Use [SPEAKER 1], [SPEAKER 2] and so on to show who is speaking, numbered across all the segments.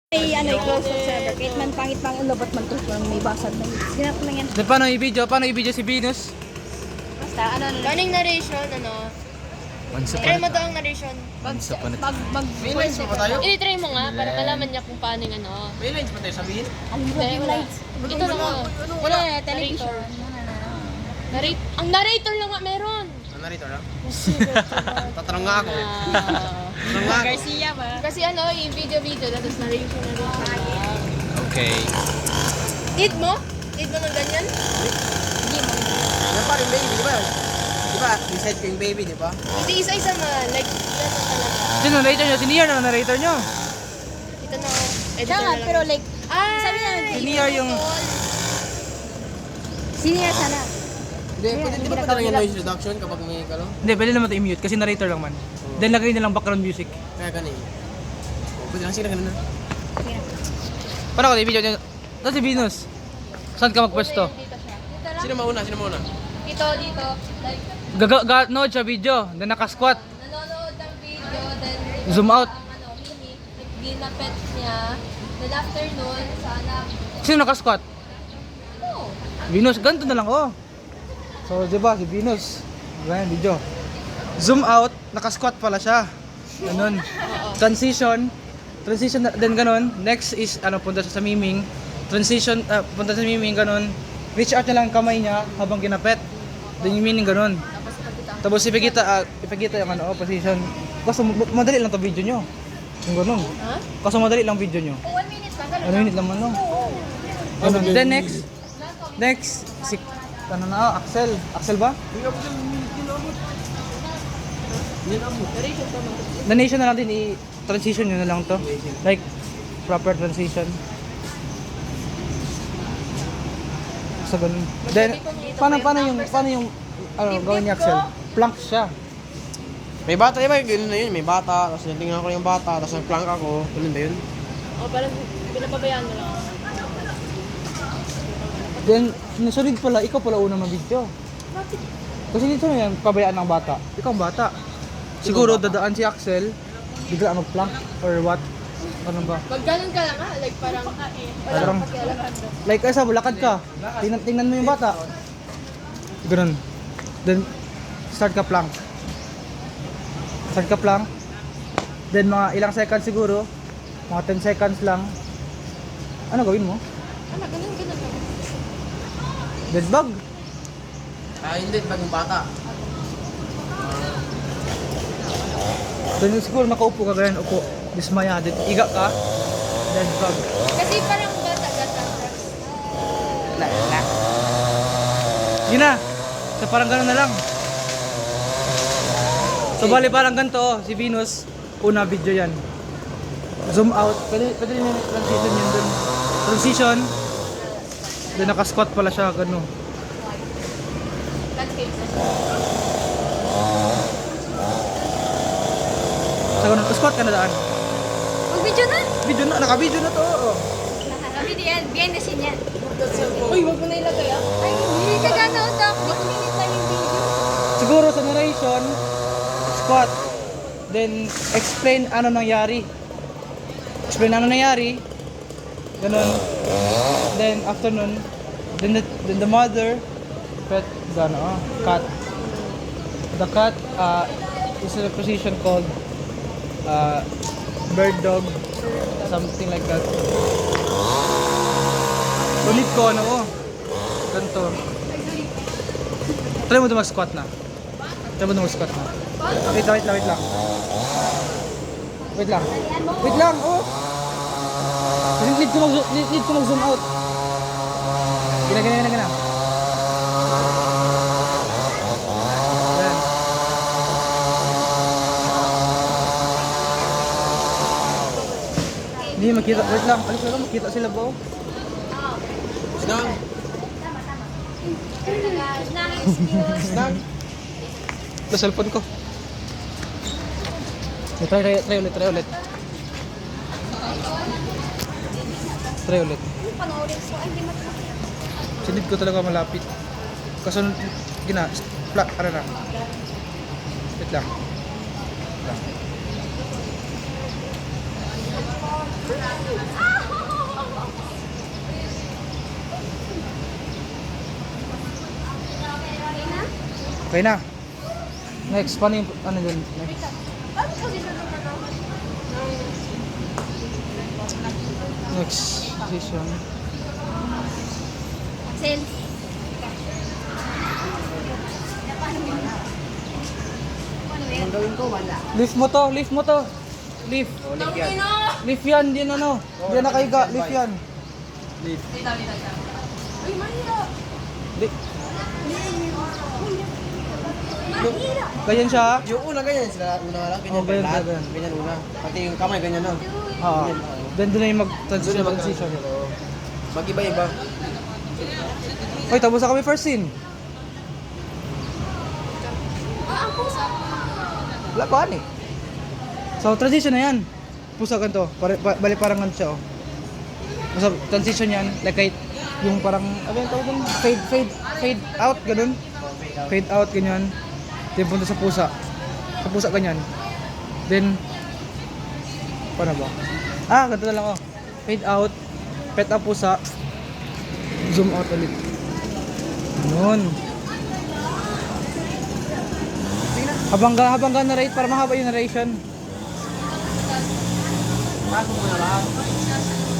[SPEAKER 1] Ay, i-close up sa kahit man pangit-pangit lobot man to may basag na yun. Ginap ko lang yan.
[SPEAKER 2] Then, paano i-video si Venus?
[SPEAKER 1] Basta, ano.
[SPEAKER 3] Learning narration,
[SPEAKER 2] Once
[SPEAKER 3] Try mo daw ang narration.
[SPEAKER 1] Voice
[SPEAKER 4] pa tayo?
[SPEAKER 3] I-try mo nga para malaman niya kung paano yung
[SPEAKER 4] May lines pa tayo sabihin?
[SPEAKER 1] Ang
[SPEAKER 3] Hindi,
[SPEAKER 1] hirap yung
[SPEAKER 3] wala.
[SPEAKER 1] lights.
[SPEAKER 3] Ito lang mo.
[SPEAKER 1] Wala, television.
[SPEAKER 3] Ang narrator lang nga meron.
[SPEAKER 4] Ang narrator lang? Tatanong nga ako. Tatanong nga ako.
[SPEAKER 1] Garcia ba?
[SPEAKER 3] Kasi yung video, tapos narration.
[SPEAKER 2] Okay.
[SPEAKER 3] Need mo? Need mo ng ganyan?
[SPEAKER 4] Yan pa rin baby, di ba? Di ba? Decide ko yung baby, di ba?
[SPEAKER 3] Hindi isa-isa na. Like, ganun talaga.
[SPEAKER 2] Sino narrator nyo? Si Nier na narrator nyo?
[SPEAKER 3] Ito na. Editor
[SPEAKER 1] Siya nga,
[SPEAKER 3] na lang.
[SPEAKER 1] pero like,
[SPEAKER 3] Ay!
[SPEAKER 1] sabi niya,
[SPEAKER 2] Si Nier yung...
[SPEAKER 1] senior sana.
[SPEAKER 4] Hindi, pwede di ba pa lang yung noise reduction kapag may kalo?
[SPEAKER 2] Hindi, pwede naman ito i-mute kasi narrator lang man. Then lagay nilang background music.
[SPEAKER 4] Kaya ganun eh. Pwede lang sila ganun na.
[SPEAKER 2] Paano ko i-video nyo? Ito si Venus. Saan ka magpwesto?
[SPEAKER 3] Dito siya. Dito lang.
[SPEAKER 4] Sino mauna? Sino mauna?
[SPEAKER 3] Dito. Like,
[SPEAKER 2] Gaganood siya video. Then naka-squat.
[SPEAKER 3] nanonood ng video, then
[SPEAKER 2] Zoom out.
[SPEAKER 3] ang mini, like, ginapet niya. Then after nun, sana,
[SPEAKER 2] Sino naka-squat? Venus. Ganito na lang oh. So, di ba? Si Venus. Ganyan, video. Zoom out. Naka-squat pala siya. Ganun. Transition. Then ganun. Next is, punta siya sa miming. Transition, punta sa miming, ganun. Reach out niya lang ang kamay niya habang ginapet. Then yung meaning ganun. Tapos ipagkita yung position. Kaso madali lang to video nyo. Yung ganun. Kaso madali lang video nyo.
[SPEAKER 3] 1 minute lang, ganun.
[SPEAKER 2] 1 minute naman no. Ganun. Then next, si, Axel. Axel ba? Donation na lang din, i-transition nyo na lang to. Like, proper transition. So, ganun. Then, paano yung gawin ni Axel? Plank siya.
[SPEAKER 4] May bata, di ba? Ganun na yun. May bata, tapos tingnan ko yung bata, tapos nag-plank ako. Ganun ba yun?
[SPEAKER 3] Parang pinapabayaan mo lang.
[SPEAKER 2] Then, sinusunod pala, ikaw pala unang mag-video. Kasi dito na yan, pabayaan ng bata. Ikaw ang bata. Siguro dadaan si Axel, bigla mag-plank or what? Ano ba?
[SPEAKER 3] Pag ganun ka lang like parang
[SPEAKER 2] Parang, like, lakad ka. Tingnan mo yung bata. Ganun. Then, start ka plank. Then, mga ilang seconds siguro. Mga 10 seconds lang. Ano gawin mo?
[SPEAKER 3] ganun lang.
[SPEAKER 2] Dead bug.
[SPEAKER 4] Hindi, bagong bata.
[SPEAKER 2] Then, siguro nakaupo ka ganyan, upo. Dismaya. Then, iga ka. Dead bug.
[SPEAKER 3] Kasi parang gata-gata.
[SPEAKER 2] Yun na. So, parang gano'n na lang. So, bali parang ganito, si Venus, una video yan. Zoom out. Pwede rin yung transition yun dun. Transition. Then, naka-squat pala siya, gano'n. So, gano'n, squat ka na daan.
[SPEAKER 1] Mag-video na.
[SPEAKER 2] Video na, naka-video na to. Oh.
[SPEAKER 1] Video yan, behind the scene yan.
[SPEAKER 3] Uy, wag mo na ilagay
[SPEAKER 1] Ay, hindi ka gano'n daw. 1 minute lang yung video.
[SPEAKER 2] Siguro sa narration, squat. Then, explain ano nangyari. Ganun. Then, after nun, then the mother, cat. The cat is a position called bird dog, something like that. Ulit ko, ganito. Try mo na mag-squat na. Wait lang. Wait lang, oh! Need ko mag-zoom out. Gina. Yan. Hindi makita. Wait lang, alis na lang, makita sila ba?
[SPEAKER 4] Snang! Snang!
[SPEAKER 2] Ito, cellphone ko. Try ulit. Sinid ko talaga malapit. Kasunod, flat, na. Wait lang. Okay na. Next, paano yung, ano dun? Next. Next position.
[SPEAKER 1] Sale.
[SPEAKER 4] Ang gawin ko, wala.
[SPEAKER 2] Lift mo to, lift mo to. Lift.
[SPEAKER 4] Ulit yan.
[SPEAKER 2] Lift yan, din ano. Diyan nakahiga, lift yan.
[SPEAKER 4] Lift.
[SPEAKER 3] Ay, mahirap.
[SPEAKER 2] Li- Ganyan siya.
[SPEAKER 4] Yung una ganyan, sila una lang, ganyan.
[SPEAKER 2] Oh, ganyan,
[SPEAKER 4] lahat.
[SPEAKER 2] ganyan.
[SPEAKER 4] Ganyan una. Pati yung kamay, ganyan no.
[SPEAKER 2] Oo. Then doon na yung
[SPEAKER 4] Doon
[SPEAKER 2] mag-transition.
[SPEAKER 4] Mag-iba-iba.
[SPEAKER 2] Hoy, tapos na kami first scene.
[SPEAKER 3] Ang pusa.
[SPEAKER 2] Wala pa eh. So, transition na yan. Pusa ganito. Bali parang ganito siya, oh. So, transition yan. Like kahit yung parang, ano yung tawag dun? Fade out, ganun. Fade out, ganyan. Then punta sa pusa. Sa pusa, ganyan. Then, paano ba? Ah, ganito na lang, oh. Fade out. Fade out pusa. Zoom out ulit. Ganun. Habang narrate para mahaba yung narration.
[SPEAKER 4] Pasok mo na lang.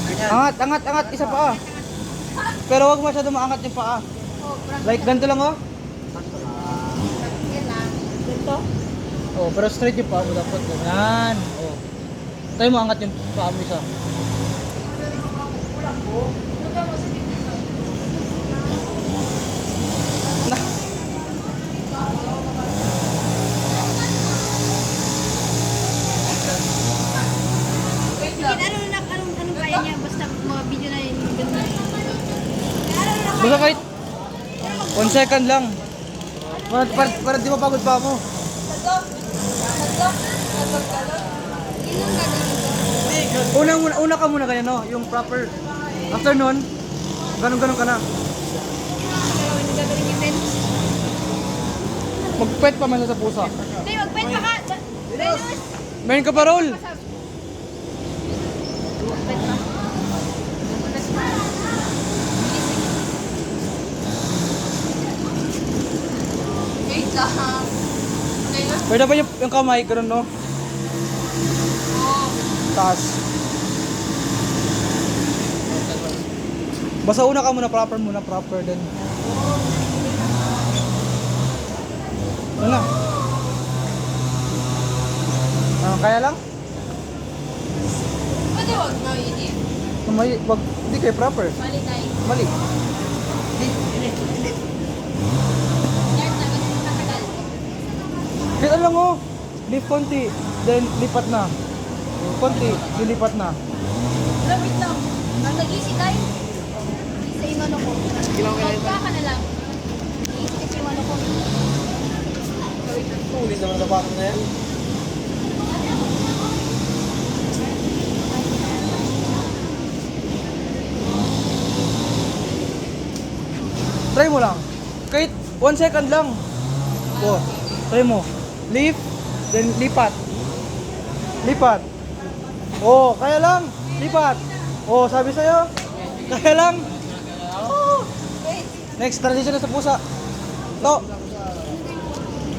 [SPEAKER 4] Ganyan.
[SPEAKER 2] Angat, isa pa. Pero wag masyado maangat yung paa. Like ganito lang, oh.
[SPEAKER 1] Ganito.
[SPEAKER 2] Oh, pero straight yung paa mo dapat. Ganyan. Oh. Tayo mo angat yung paa mo isa. Na.
[SPEAKER 1] Sige, anong kaya niya? Basta mga video na yun. Ganun.
[SPEAKER 2] Basta kahit 1 second lang. Para di mapagod pa mo. Una ka muna ganyan, no? Yung proper. After nun, ganun ka na.
[SPEAKER 1] Gagawin yung dance.
[SPEAKER 2] Magpet pa man sa pusa.
[SPEAKER 1] Hindi, magpet pa ka. Venus.
[SPEAKER 2] Meron ka pa roll.
[SPEAKER 1] Magpet pa.
[SPEAKER 3] Wait lang. Okay na?
[SPEAKER 2] Pwede pa yung kamay, ganun, no? Taas. Basta una ka muna, proper din. Ano na? Kaya lang?
[SPEAKER 3] Pwede wag na, hindi.
[SPEAKER 2] Hindi kayo proper.
[SPEAKER 3] Mali tayo.
[SPEAKER 2] Mali.
[SPEAKER 3] Start na, kasi matagal.
[SPEAKER 2] Kaya lang, oh. Lift konti, then lipat na. Konti, lilipat na.
[SPEAKER 3] Wait lang. Ang nag-easy tayo.
[SPEAKER 1] Sa yung ano ko.
[SPEAKER 3] Magka ka na lang.
[SPEAKER 1] Iisip yung ano ko.
[SPEAKER 4] Tulis naman sa bato na yan.
[SPEAKER 2] Try mo lang. Kahit 1 second lang. Oh, try mo. Lift, then lipat. Lipat. Oh, kaya lang. Lipat. Oh, sabi sa'yo. Kaya lang. Oh. Next, transition na sa pusa. To.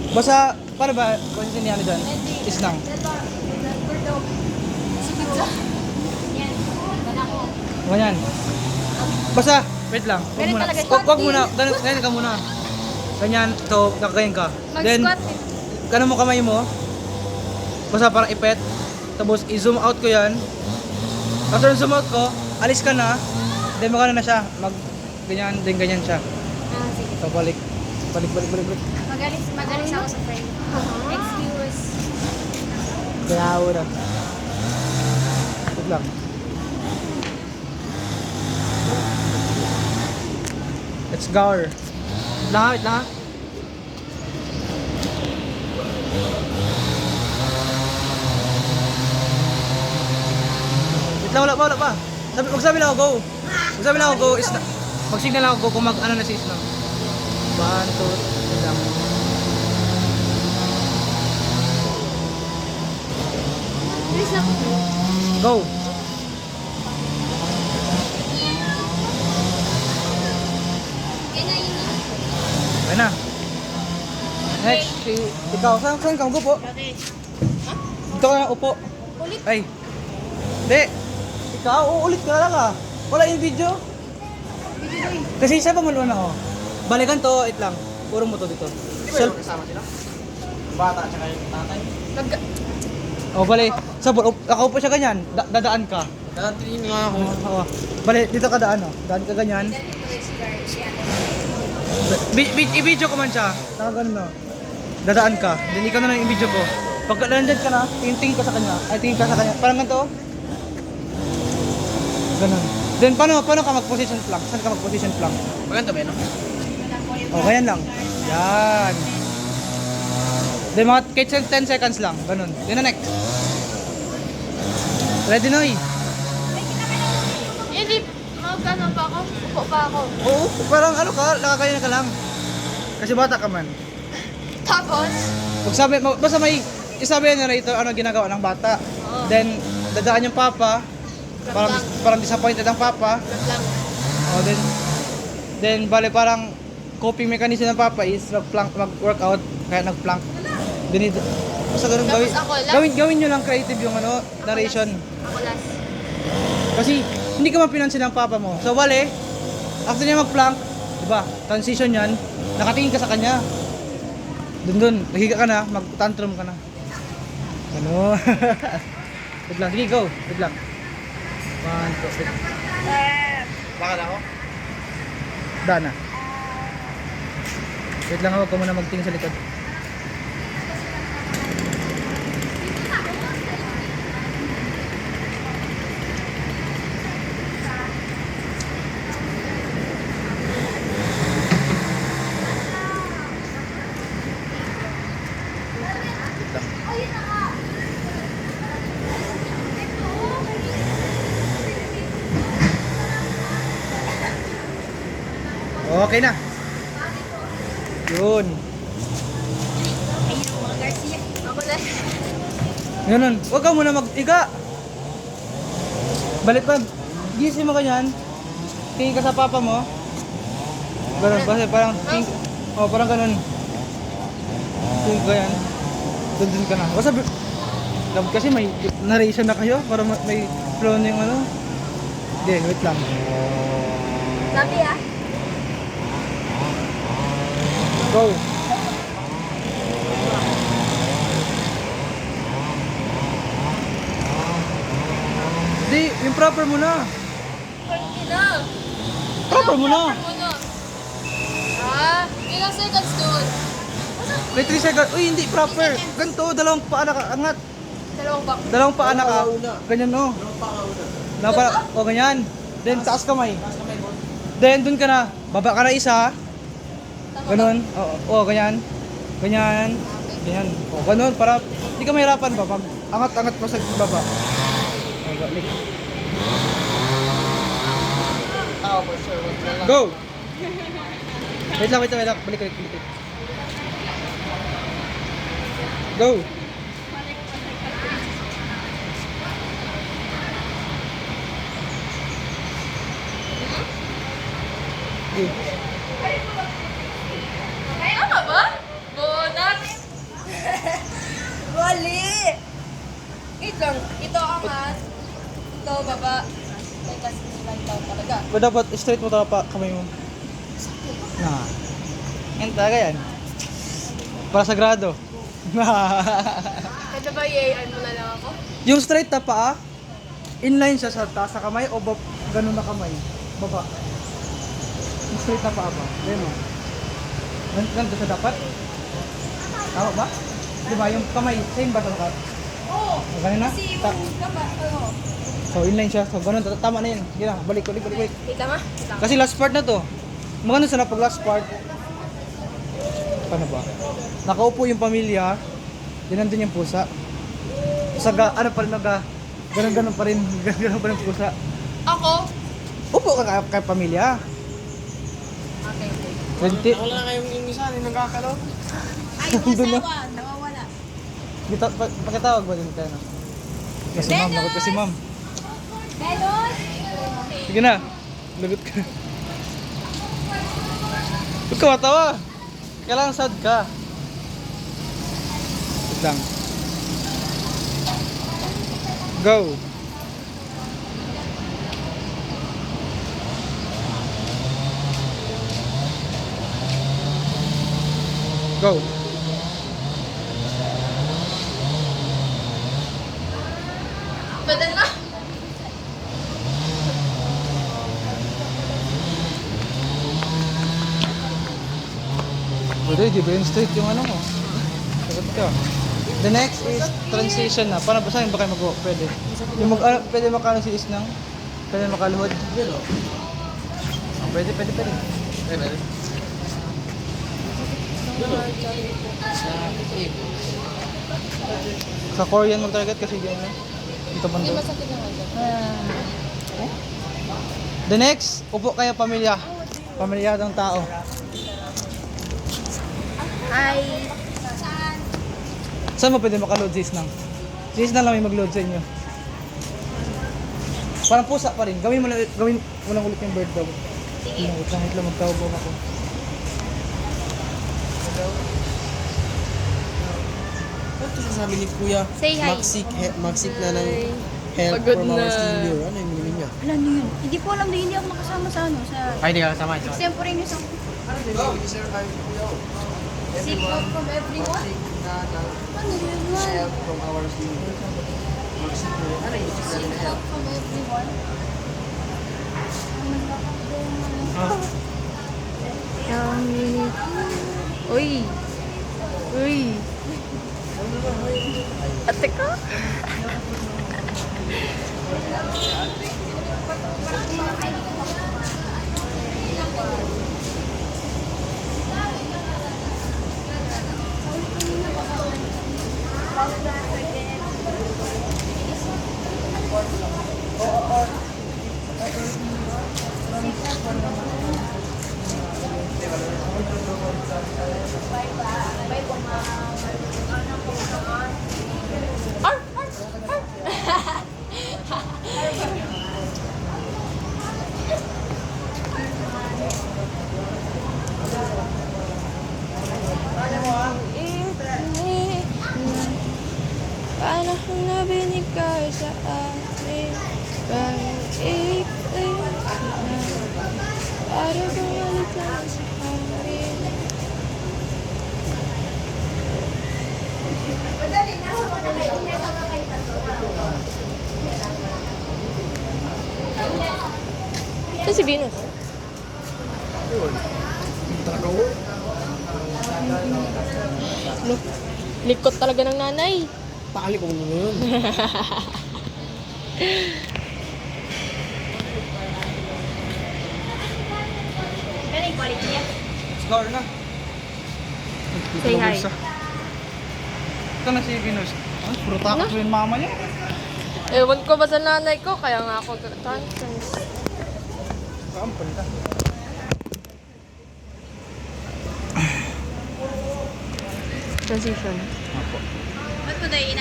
[SPEAKER 2] Basta, paano ba? Position niya ano dyan? Isnang.
[SPEAKER 1] Yan. Ganako.
[SPEAKER 2] Ganyan. Basta, wait lang. Wag
[SPEAKER 1] Ganun
[SPEAKER 2] muna.
[SPEAKER 1] talaga siya.
[SPEAKER 2] Wag muna. Ganyan ka muna. Ganyan. So, nakaganyan ka. Then,
[SPEAKER 1] Mag-squat.
[SPEAKER 2] ganun mo kamay mo. Basta parang ipet. Tapos, i-zoom out ko yan. After zoom out ko, alis ka na. Then, magano na siya. Ganyan, then ganyan siya.
[SPEAKER 1] Ah, sige.
[SPEAKER 2] So, balik. Balik.
[SPEAKER 1] Magalis ako sa friend. Excuse.
[SPEAKER 2] Kaya ako na. Wait lang. Let's go. Wait lang ha. Wait lang, wala pa. Magsabi lang ako, go. Magsabi lang ako, go. Mag-signal lang ako, go kung mag-ano na si Islam. 1, 2, wait lang.
[SPEAKER 1] Please na po.
[SPEAKER 2] Go. Next, ikaw. Saan ka mag-upo?
[SPEAKER 1] Okay.
[SPEAKER 2] Dito ka na upo.
[SPEAKER 1] Ulit.
[SPEAKER 2] Ay. Hindi. Ikaw, uulit ka na lang ah. Wala yung video.
[SPEAKER 1] Video na
[SPEAKER 2] Kasi siya pa muna ako. Balikan to, it lang. Puro mo to dito. Self.
[SPEAKER 4] kasama sila? Bata at saka yung tatay.
[SPEAKER 2] Oh, bali. Sabol, nakaupo siya ganyan. Dadaan ka.
[SPEAKER 4] Tatiin nga ako.
[SPEAKER 2] Oo. Bali, dito ka daan oh. Daan ka ganyan. I-video ko man siya. Nakaganon no. Dadaan ka. Then ikaw na lang i-video ko. Pag nandyan ka na, tingin ka sa kanya. Ay, tingin ka sa kanya. Parang ganito oh. Ganon. Then paano ka mag-position plank? Saan ka mag-position plank?
[SPEAKER 4] Maganda ba yun?
[SPEAKER 2] Oh, ganyan lang. Yan. Then mga kahit 10 seconds lang. Ganon. Yun na next. Ready na eh.
[SPEAKER 3] Hindi, magkano pa ako? Upo pa ako.
[SPEAKER 2] Oo, parang ano ka, nakakaya ka lang. Kasi bata ka man.
[SPEAKER 3] Tapos,
[SPEAKER 2] Basta may isabi na narrator ano ginagawa ng bata. Then, dadaan yung papa. Parang disappointed ang papa.
[SPEAKER 3] lang.
[SPEAKER 2] Oh, then bale parang coping mechanism ng papa is mag-workout, kaya nag-plank. Basta ganun
[SPEAKER 3] Tapos
[SPEAKER 2] gawin.
[SPEAKER 3] ako last.
[SPEAKER 2] Gawin nyo lang creative yung ano, narration.
[SPEAKER 3] Ako last.
[SPEAKER 2] Kasi hindi ka mapinansin ng papa mo. So bale, after niya mag-plank, di ba? Transition yan, nakatingin ka sa kanya. Dun, nahiga ka na, mag-tantrum ka na. Ano? Wait lang, sige go. Wait lang. 1, 2, 3.
[SPEAKER 4] Bakit ako?
[SPEAKER 2] Dana. Wait lang, huwag ka muna magtingin sa likod. Okay na. Yun.
[SPEAKER 1] Ayun, mga Garcia.
[SPEAKER 3] Ako last.
[SPEAKER 2] Ganun. Huwag ka muna mag-iga. Balik pa. Gising mo ganyan. Tingin ka sa papa mo. Ganun. Basta parang tingin. Oh, parang ganun. Tingin ka yan. Dun ka na. Basta love kasi may narration na kayo para may flow na yung ano. Hindi, wait lang.
[SPEAKER 3] Sabi ah.
[SPEAKER 2] Go. Di, yung proper mo na.
[SPEAKER 3] Hindi na.
[SPEAKER 2] Proper mo na.
[SPEAKER 3] Muna. Ilang seconds doon?
[SPEAKER 2] May 3 seconds. Uy, hindi proper. Ganito, dalawang paa nakaangat.
[SPEAKER 3] Dalawang back.
[SPEAKER 2] Dalawang paa naka. Ganyan no. O ganyan. Then taas kamay. Then dun ka na. Baba ka na isa. Ganon. Oo, ganyan. Ganyan. Ganyan. O, ganon. Para hindi ka mahirapan ba? Pag angat-angat mo sa baba. O, balik. Go! Wait lang. Balik. Go! Okay.
[SPEAKER 3] Tama ba? Bonus! Wali! Wait lang. Ito angat. Ito baba. May kasi lang daw talaga.
[SPEAKER 2] Pero dapat straight mo pa kamay mo. Na. Yan talaga yan. Para sagrado.
[SPEAKER 3] Ito ba yayaan mo na lang ako?
[SPEAKER 2] Yung straight na paa, inline siya sa taas sa kamay o ganun na kamay? Baba. Yung straight na paa ba? Ganun mo. Ganito siya dapat? Tama ba? Di ba? Yung kamay, same ba sa mukha?
[SPEAKER 3] Oo!
[SPEAKER 2] Ganun na?
[SPEAKER 3] Kasi yung gaba, ano?
[SPEAKER 2] So inline siya. So ganun, tama na yun. Yun na, balik.
[SPEAKER 3] Wait lang ah. Wait lang.
[SPEAKER 2] Kasi last part na to. Maganda sana pag last part. Paano ba? Nakaupo yung pamilya. Yan nandun yung pusa. Ano pa rin ganun pa rin. Ganun pa rin pusa.
[SPEAKER 3] Ako?
[SPEAKER 2] Upo ka kay pamilya.
[SPEAKER 3] Okay.
[SPEAKER 2] 20.
[SPEAKER 4] Wala na kayong ingisan, yung nagkakalaw.
[SPEAKER 1] Ay,
[SPEAKER 2] Doon na.
[SPEAKER 1] masawa. Nawawala.
[SPEAKER 2] Dito, pakitawag ba din tayo? Kasi ma'am, lagot kasi ma'am.
[SPEAKER 1] Belos!
[SPEAKER 2] Sige na. Lagot ka. Huwag ka matawa. Kailangan sad ka. lang. Go! Go!
[SPEAKER 3] Pwede na.
[SPEAKER 2] Pwede, di ba yung straight yung ano mo? Sagot ka. The next is transition na. Para ba saan ba kayo mag-walk? Pwede. Yung pwede makano si Isnang? Pwede makaluhod? Oh, pwede. Sa Korean mag-target kasi dyan na. Dito banda.
[SPEAKER 3] Masakit na nga dyan.
[SPEAKER 2] The next, upo kayo pamilya. Pamilyadong tao.
[SPEAKER 1] Ay,
[SPEAKER 2] Saan mo pwede makaload si Isnang? Si Isnang lang may mag-load sa inyo. Parang pusa pa rin. Gawin mo lang ulit yung bird dog. Sige. Wait lang magtawag ako.
[SPEAKER 4] Ano ito sasabi ni Kuya?
[SPEAKER 1] Say hi.
[SPEAKER 4] Magsik na ng help
[SPEAKER 3] Pagod
[SPEAKER 4] from our
[SPEAKER 3] na.
[SPEAKER 4] senior. Ano yung meaning niya?
[SPEAKER 1] alam niyo yun. Hindi ko alam din, hindi ako nakasama sa ano, sa
[SPEAKER 4] Ay, di ka kasama.
[SPEAKER 1] extemporary news ako. Seek help from everyone. Ano yun man?
[SPEAKER 4] Help from our senior. Magsik na. Ano yung
[SPEAKER 1] Seek help from everyone.
[SPEAKER 3] Uy. Uy. Ate ka? Paano kung nabinigay sa atin kahit para bumalik lang sa amin. Ito si Venus. Likot talaga ng nanay.
[SPEAKER 4] Pakali ko muna yun.
[SPEAKER 1] Pero yung quality niya.
[SPEAKER 2] Score na.
[SPEAKER 3] Say hi.
[SPEAKER 2] Ito na si Venus. Ah, puro takot yung mama niya.
[SPEAKER 3] Ewan ko ba sa nanay ko, kaya nga ako conscious.
[SPEAKER 2] Kampal ka.
[SPEAKER 3] Transition.
[SPEAKER 2] Apo.
[SPEAKER 1] Ba't ko dahil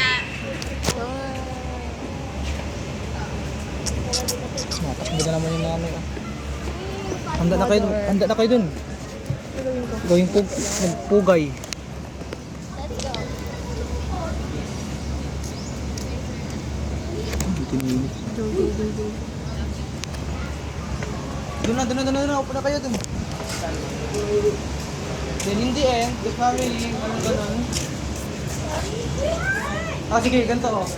[SPEAKER 2] Matakbo na naman yung nanay. Ah. Handa na kayo dun. Gawing magpugay. Doon na. Upo na kayo dun. Then in the end, the family, ganun. Ah, sige, ganito oh.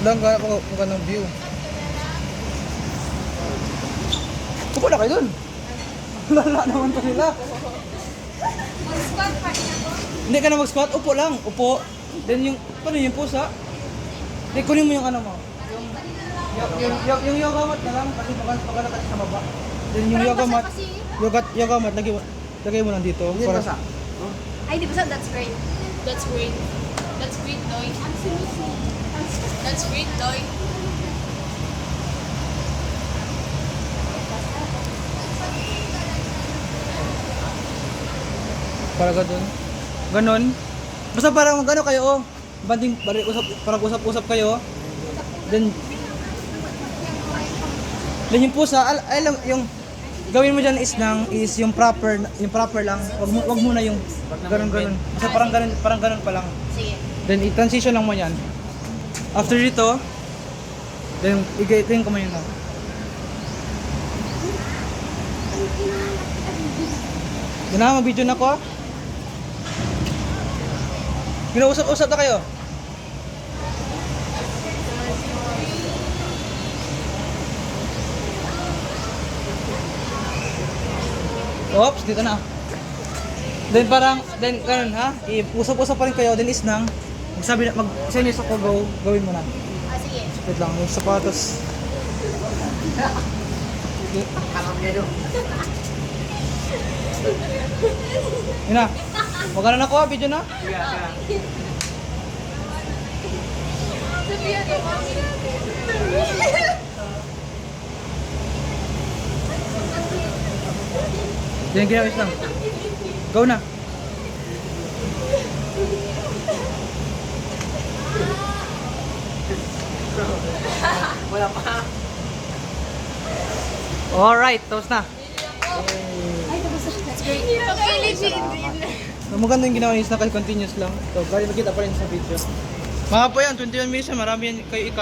[SPEAKER 2] Lang ka ng view. Upo na kayo dun. Lala naman to nila. Hindi ka na mag-squat, upo lang. Upo. Then yung, paano yung pusa? Then kunin mo yung ano mo. Yung yoga mat na lang kasi baka nakasi sa baba. Then yung yoga mat, lagay mo lang dito.
[SPEAKER 4] Hindi
[SPEAKER 2] Para
[SPEAKER 4] basa.
[SPEAKER 1] Ay, di ba sa that's great.
[SPEAKER 3] That's great. That's great, Doy. That's great, Doy.
[SPEAKER 2] Para ganun. Ganon. Basta parang gano'n kayo, oh. Banding, parang usap-usap kayo. Then yung pusa, alam, yung gawin mo dyan is yung proper lang. Wag mo na yung ganun. Basta parang ganun pa lang.
[SPEAKER 1] Sige.
[SPEAKER 2] Then i-transition lang mo yan. After dito, then ito mo yun na. Yan na, mag-video na ko. Ginausap-usap na kayo. Oops, dito na. Then ganun ha, usap-usap pa rin kayo, then is nang mag-send sa ko, gawin mo na.
[SPEAKER 1] Ah, sige.
[SPEAKER 2] Wait lang, yung sapatos. Yun na. Wag na ako, video na.
[SPEAKER 3] Sabihan ko kami.
[SPEAKER 2] Yan, ginawis lang. Go na.
[SPEAKER 4] Wala pa.
[SPEAKER 2] Alright, tapos na.
[SPEAKER 1] That's great. Pakilig si
[SPEAKER 2] Maganda yung ginawa niya, kasi continuous lang. So, bali makita pa rin sa video. Mga po yan, 21 minutes yan, marami yan kayo